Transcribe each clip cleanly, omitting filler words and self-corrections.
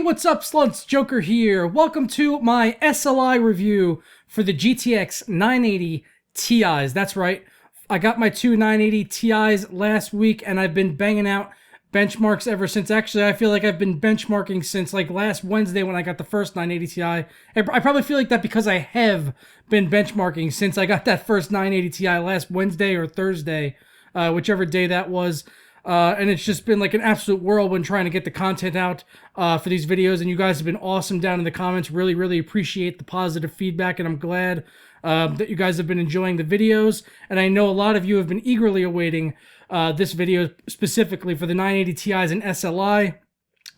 what's up, sluts? Joker here. Welcome to my SLI review for the GTX 980 Ti's. That's right. I got my two 980 Ti's last week, and I've been banging out benchmarks ever since. Actually, I feel like I've been benchmarking since like last Wednesday when I got the first 980 Ti. I probably feel like that because I have been benchmarking since I got that first 980 Ti last Wednesday or Thursday, whichever day that was. And it's just been like an absolute whirlwind trying to get the content out for these videos, and you guys have been awesome down in the comments. Really appreciate the positive feedback, and I'm glad that you guys have been enjoying the videos. And I know a lot of you have been eagerly awaiting this video specifically for the 980 Ti's and SLI,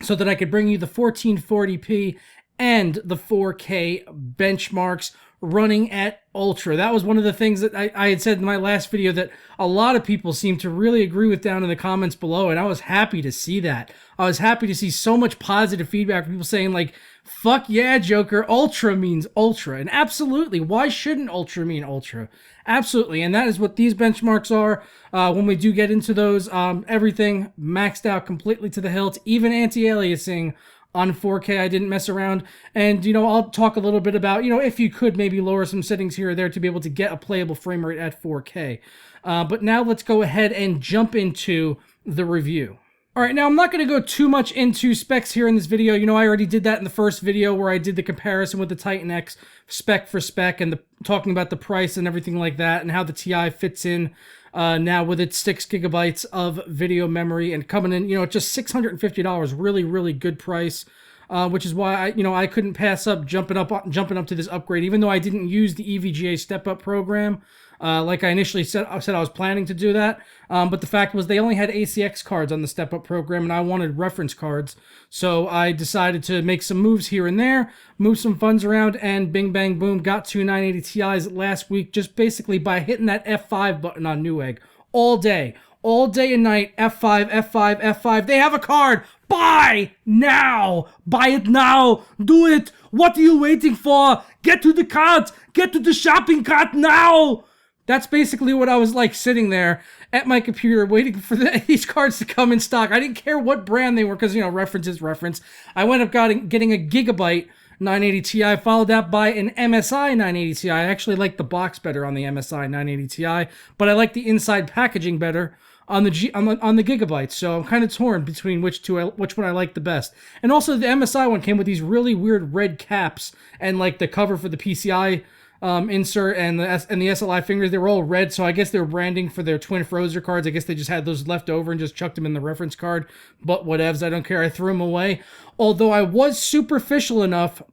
so that I could bring you the 1440p and the 4K benchmarks running at Ultra. That was one of the things that I had said in my last video that a lot of people seem to really agree with down in the comments below, and I was happy to see that. I was happy to see so much positive feedback from people saying like, fuck yeah, Joker, Ultra means Ultra. And absolutely, why shouldn't Ultra mean Ultra? Absolutely, and that is what these benchmarks are. When we do get into those, everything maxed out completely to the hilt, even anti-aliasing on 4K. I didn't mess around, and I'll talk a little bit about if you could maybe lower some settings here or there to be able to get a playable frame rate at 4K. But now let's go ahead and jump into the review. Alright, now I'm not going to go too much into specs here in this video. I already did that in the first video where I did the comparison with the Titan X spec for spec and talking about the price and everything like that, and how the Ti fits in now with its 6 gigabytes of video memory and coming in, at just $650. Really good price. Which is why I couldn't pass up jumping up to this upgrade, even though I didn't use the EVGA step-up program like I initially said I was planning to do that. But the fact was they only had ACX cards on the step-up program, and I wanted reference cards, so I decided to make some moves here and there, move some funds around, and bing bang boom, got two 980 Ti's last week just basically by hitting that F5 button on Newegg all day and night. F5, F5, F5. They have a card. Buy now! Buy it now! Do it! What are you waiting for? Get to the cart! Get to the shopping cart now! That's basically what I was like, sitting there at my computer waiting for these cards to come in stock. I didn't care what brand they were because, reference is reference. I wound up getting a Gigabyte 980 Ti, followed that by an MSI 980 Ti. I actually like the box better on the MSI 980 Ti, but I like the inside packaging better on the Gigabyte, so I'm kind of torn between which one I like the best. And also the MSI one came with these really weird red caps, and like the cover for the PCI insert and the SLI fingers, they were all red, so I guess they were branding for their twin Frozer cards. I guess they just had those left over and just chucked them in the reference card, but whatevs, I don't care, I threw them away. Although I was superficial enough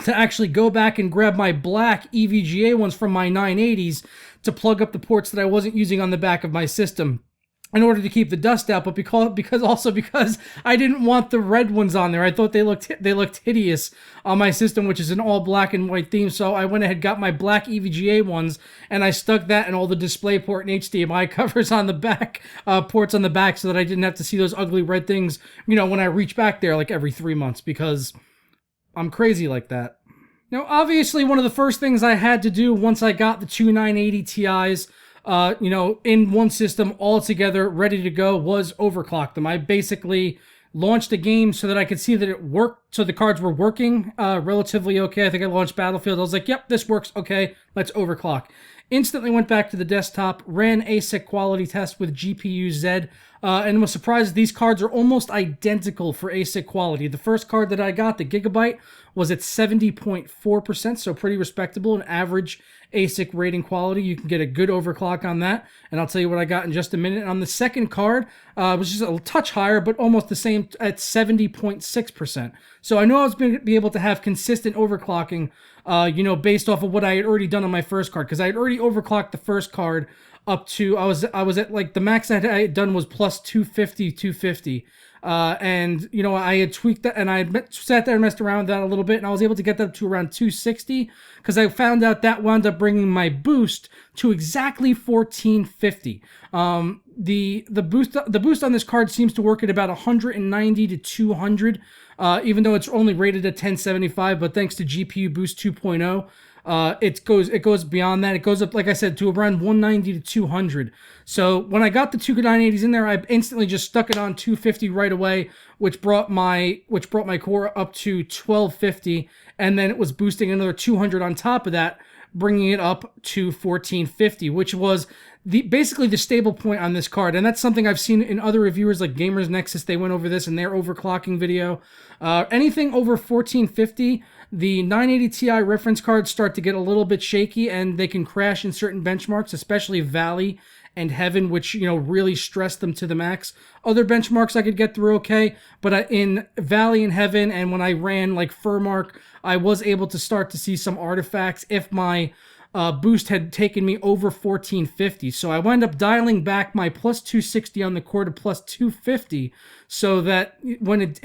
to actually go back and grab my black EVGA ones from my 980s to plug up the ports that I wasn't using on the back of my system, in order to keep the dust out, but because I didn't want the red ones on there. I thought they looked hideous on my system, which is an all black and white theme. So I went ahead, got my black EVGA ones, and I stuck that in all the DisplayPort and HDMI covers on the back, ports on the back, so that I didn't have to see those ugly red things, when I reach back there like every 3 months, because I'm crazy like that. Now, obviously, one of the first things I had to do once I got the two 980 Ti's, in one system all together, ready to go, was overclock them. I basically launched a game so that I could see that it worked, so the cards were working relatively okay. I think I launched Battlefield. I was like, yep, this works. Okay, let's overclock. Instantly went back to the desktop, ran ASIC quality test with GPU-Z, and was surprised these cards are almost identical for ASIC quality. The first card that I got, the Gigabyte, was at 70.4%, so pretty respectable, an average ASIC rating quality. You can get a good overclock on that, and I'll tell you what I got in just a minute. On the second card, it was just a touch higher, but almost the same at 70.6%. So I know I was going to be able to have consistent overclocking, based off of what I had already done on my first card, because I had already overclocked the first card up to, I was at like, the max I had done was plus 250. And I had tweaked that, and I had sat there and messed around with that a little bit, and I was able to get that to around 260, because I found out that wound up bringing my boost to exactly 1450. The boost on this card seems to work at about 190 to 200, even though it's only rated at 1075, but thanks to GPU Boost 2.0, it goes beyond that. It goes up, like I said, to around 190 to 200. So when I got the two 980s in there, I instantly just stuck it on 250 right away, which brought my core up to 1250, and then it was boosting another 200 on top of that, bringing it up to 1450, which was basically the stable point on this card. And that's something I've seen in other reviewers like Gamers Nexus. They went over this in their overclocking video. Anything over 1450, the 980 Ti reference cards start to get a little bit shaky, and they can crash in certain benchmarks, especially Valley and Heaven, which, you know, really stress them to the max. Other benchmarks I could get through okay, but in Valley and Heaven, and when I ran like Furmark, I was able to start to see some artifacts if my boost had taken me over 1450. So I wound up dialing back my plus 260 on the core to plus 250, so that when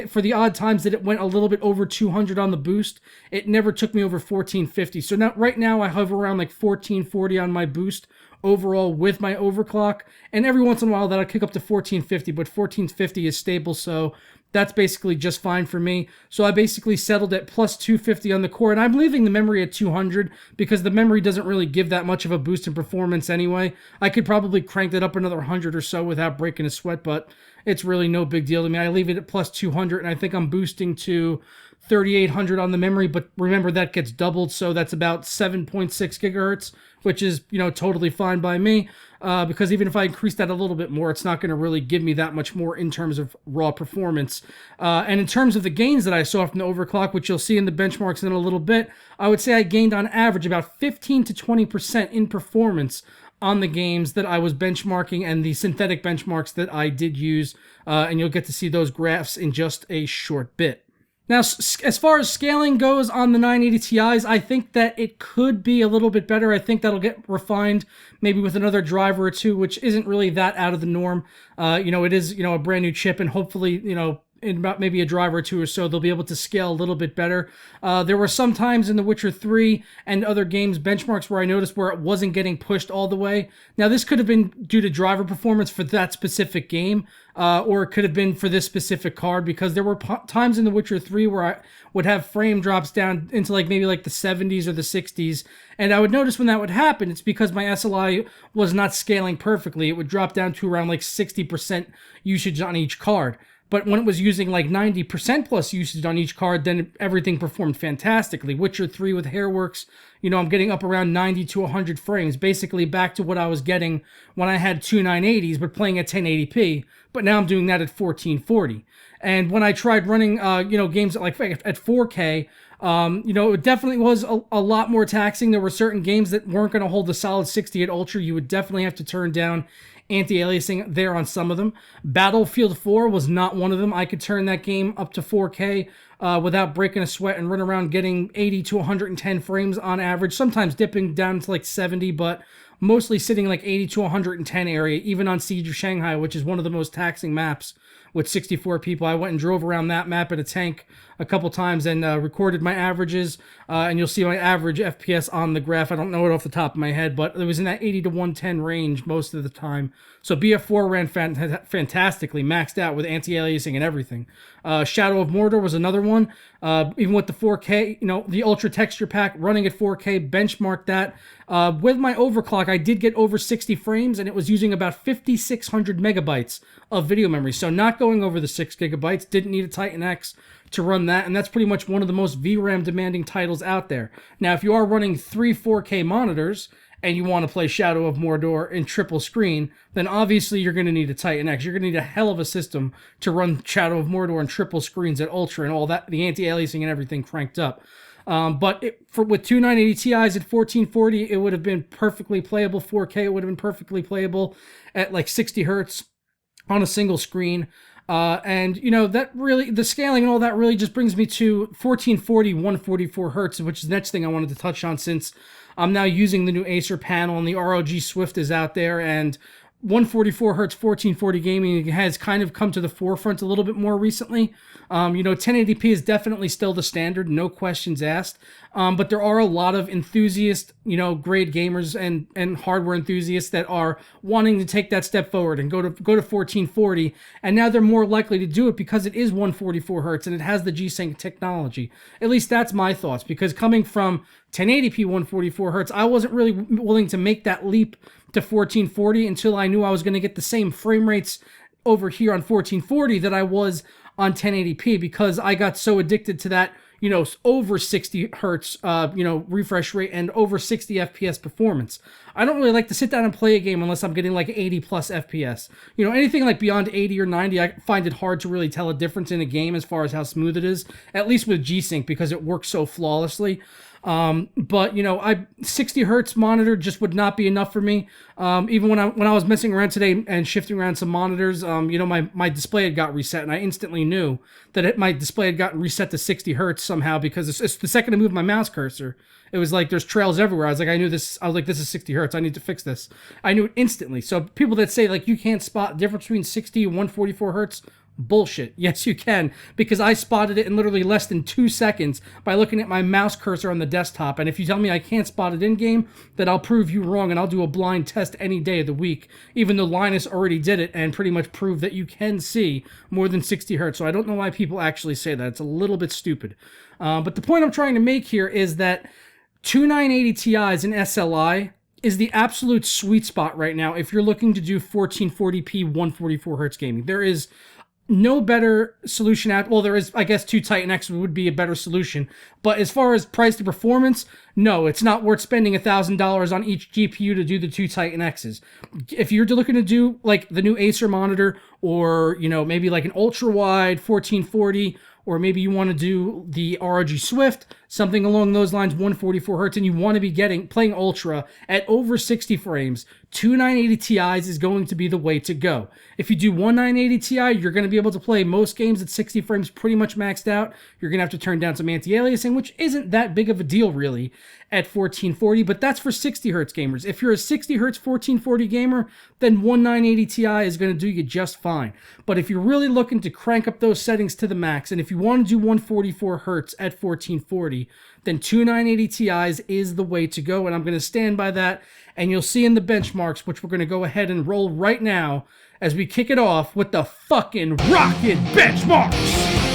for the odd times that it went a little bit over 200 on the boost, it never took me over 1450. So now right now I hover around like 1440 on my boost overall with my overclock, and every once in a while that'll kick up to 1450, but 1450 is stable, so that's basically just fine for me. So I basically settled at plus 250 on the core, and I'm leaving the memory at 200 because the memory doesn't really give that much of a boost in performance anyway. I could probably crank that up another 100 or so without breaking a sweat, but it's really no big deal to me. I leave it at plus 200, and I think I'm boosting to 3800 on the memory, but remember that gets doubled, so that's about 7.6 gigahertz, which is, you know, totally fine by me, because even if I increase that a little bit more, it's not going to really give me that much more in terms of raw performance. And in terms of the gains that I saw from the overclock, which you'll see in the benchmarks in a little bit, I would say I gained on average about 15 to 20% in performance on the games that I was benchmarking and the synthetic benchmarks that I did use, and you'll get to see those graphs in just a short bit. Now, as far as scaling goes on the 980 Ti's, I think that it could be a little bit better. I think that'll get refined maybe with another driver or two, which isn't really that out of the norm. You know, it is, you know, a brand new chip, and hopefully, you know, in about maybe a driver or two or so, they'll be able to scale a little bit better. There were some times in The Witcher 3 and other games benchmarks where I noticed where it wasn't getting pushed all the way. Now, this could have been due to driver performance for that specific game, or it could have been for this specific card, because there were times in The Witcher 3 where I would have frame drops down into like maybe like the 70s or the 60s, and I would notice when that would happen, it's because my SLI was not scaling perfectly. It would drop down to around like 60% usage on each card. But when it was using like 90% plus usage on each card, then everything performed fantastically. Witcher 3 with Hairworks, you know, I'm getting up around 90 to 100 frames, basically back to what I was getting when I had two 980s, but playing at 1080p. But now I'm doing that at 1440. And when I tried running, you know, games at 4K, you know, it definitely was a lot more taxing. There were certain games that weren't going to hold a solid 60 at Ultra. You would definitely have to turn down anti-aliasing there on some of them. Battlefield 4 was not one of them. I could turn that game up to 4K without breaking a sweat and run around getting 80 to 110 frames on average, sometimes dipping down to like 70, but mostly sitting like 80 to 110 area, even on Siege of Shanghai, which is one of the most taxing maps with 64 people. I went and drove around that map in a tank a couple times and recorded my averages, and you'll see my average FPS on the graph. I don't know it off the top of my head, but it was in that 80 to 110 range most of the time. So BF4 ran fantastically, maxed out with anti-aliasing and everything. Shadow of Mordor was another one. Even with the 4K, you know, the Ultra texture pack running at 4K, benchmarked that. With my overclock, I did get over 60 frames, and it was using about 5,600 megabytes of video memory. So not going over the 6 gigabytes, didn't need a Titan X to run that, and that's pretty much one of the most VRAM demanding titles out there. Now, if you are running 3 4K monitors and you want to play Shadow of Mordor in triple screen, then obviously you're going to need a Titan X. You're going to need a hell of a system to run Shadow of Mordor in triple screens at Ultra and all that, the anti-aliasing and everything cranked up. But with two 980 Ti's at 1440, it would have been perfectly playable. 4K, it would have been perfectly playable at like 60 hertz on a single screen. And, you know, that really, the scaling and all that really just brings me to 1440, 144 hertz, which is the next thing I wanted to touch on, since I'm now using the new Acer panel and the ROG Swift is out there, and 144 hertz 1440 gaming has kind of come to the forefront a little bit more recently. 1080p is definitely still the standard, no questions asked. But there are a lot of enthusiast, grade gamers and hardware enthusiasts that are wanting to take that step forward and go to 1440. And now they're more likely to do it because it is 144 hertz and it has the G-Sync technology. At least that's my thoughts, because coming from 1080p 144 hertz, I wasn't really willing to make that leap to 1440 until I knew I was going to get the same frame rates over here on 1440 that I was on 1080p, because I got so addicted to that, over 60 hertz, refresh rate and over 60 FPS performance. I don't really like to sit down and play a game unless I'm getting like 80 plus FPS. Anything like beyond 80 or 90, I find it hard to really tell a difference in a game as far as how smooth it is, at least with G-Sync, because it works so flawlessly. But 60 hertz monitor just would not be enough for me. Even when I was messing around today and shifting around some monitors, my display had got reset, and I instantly knew that my display had gotten reset to 60 hertz somehow, because it's the second I moved my mouse cursor, it was like there's trails everywhere. I was like, this is 60 hertz. I need to fix this. I knew it instantly. So people that say like you can't spot the difference between 60 and 144 hertz, bullshit. Yes, you can, because I spotted it in literally less than 2 seconds by looking at my mouse cursor on the desktop. And if you tell me I can't spot it in game, then I'll prove you wrong, and I'll do a blind test any day of the week, even though Linus already did it and pretty much proved that you can see more than 60 hertz. So I don't know why people actually say that. It's a little bit stupid. But the point I'm trying to make here is that two 980 Ti's in SLI is the absolute sweet spot right now if you're looking to do 1440p 144 hertz gaming. There is no better solution out. Well, there is, I guess, two Titan X would be a better solution. But as far as price to performance, no, it's not worth spending $1,000 on each GPU to do the two Titan X's. If you're looking to do like the new Acer monitor, or maybe like an ultra wide 1440, or maybe you want to do the ROG Swift, something along those lines, 144 hertz, and you want to be playing ultra at over 60 frames, two 980 Ti's is going to be the way to go. If you do one 980 Ti, you're going to be able to play most games at 60 frames pretty much maxed out. You're going to have to turn down some anti-aliasing, which isn't that big of a deal really at 1440, but that's for 60 hertz gamers. If you're a 60 hertz 1440 gamer, then one 980 Ti is going to do you just fine. But if you're really looking to crank up those settings to the max, and if you want to do 144 hertz at 1440, then two 980 Ti's is the way to go, and I'm going to stand by that, and you'll see in the benchmarks, which we're going to go ahead and roll right now as we kick it off with the fucking rocket benchmarks!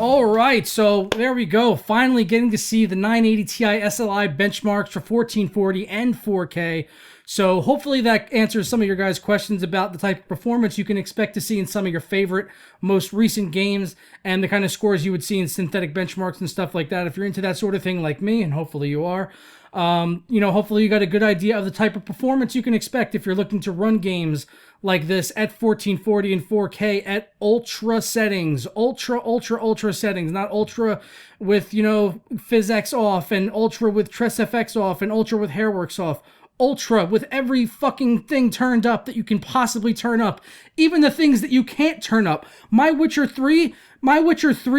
All right, so there we go. Finally getting to see the 980 Ti SLI benchmarks for 1440 and 4K. So hopefully that answers some of your guys' questions about the type of performance you can expect to see in some of your favorite, most recent games, and the kind of scores you would see in synthetic benchmarks and stuff like that. If you're into that sort of thing like me, and hopefully you are, hopefully you got a good idea of the type of performance you can expect if you're looking to run games like this at 1440 and 4K at ultra settings, ultra settings, not ultra with, PhysX off and ultra with TressFX off and ultra with Hairworks off. Ultra with every fucking thing turned up that you can possibly turn up. Even the things that you can't turn up. My Witcher 3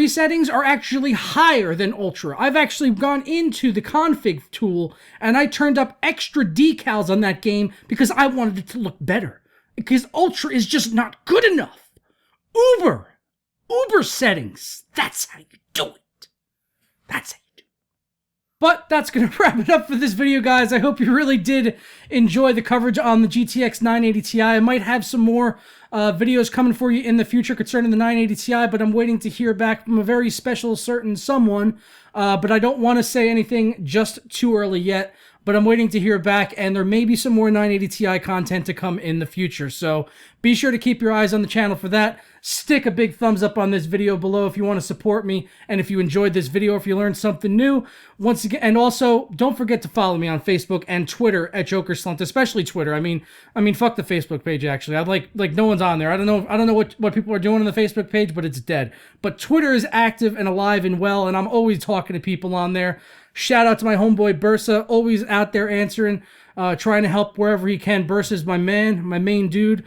settings are actually higher than Ultra. I've actually gone into the config tool and I turned up extra decals on that game because I wanted it to look better. Because Ultra is just not good enough. Uber settings. That's how you do it. That's how you do it. But that's going to wrap it up for this video, guys. I hope you really did enjoy the coverage on the GTX 980 Ti. I might have some more videos coming for you in the future concerning the 980 Ti, but I'm waiting to hear back from a very special certain someone. But I don't want to say anything just too early yet. But I'm waiting to hear back, and there may be some more 980 Ti content to come in the future. So be sure to keep your eyes on the channel for that. Stick a big thumbs up on this video below if you want to support me, and if you enjoyed this video, if you learned something new. Once again, and also don't forget to follow me on Facebook and Twitter at JokerSlunt, especially Twitter. I mean, fuck the Facebook page. Actually, I like no one's on there. I don't know what people are doing on the Facebook page, but it's dead. But Twitter is active and alive and well, and I'm always talking to people on there. Shout out to my homeboy Bursa, always out there answering, trying to help wherever he can. Bursa's my man, my main dude.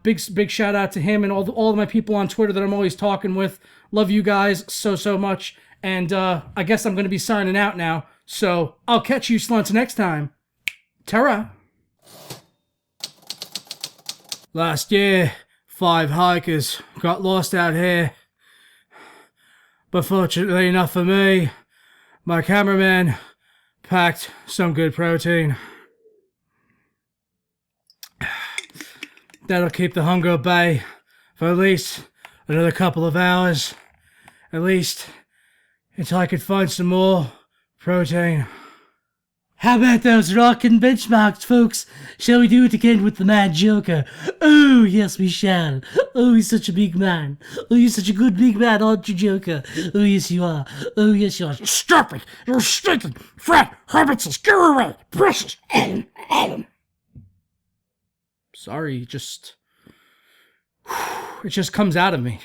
Big shout out to him and all of my people on Twitter that I'm always talking with. Love you guys so much. And I guess I'm going to be signing out now. So I'll catch you slunts next time. Ta-ra. Last year, 5 hikers got lost out here. But fortunately enough for me, my cameraman packed some good protein. That'll keep the hunger at bay for at least another couple of hours. At least until I could find some more protein. How about those rockin' benchmarks, folks? Shall we do it again with the Mad Joker? Oh, yes, we shall. Oh, he's such a big man. Oh, you're such a good big man, aren't you, Joker? Oh, yes, you are. Oh, yes, you are. Stop it! You're stinking, fat, habits, go away! Precious! Sorry, it just comes out of me.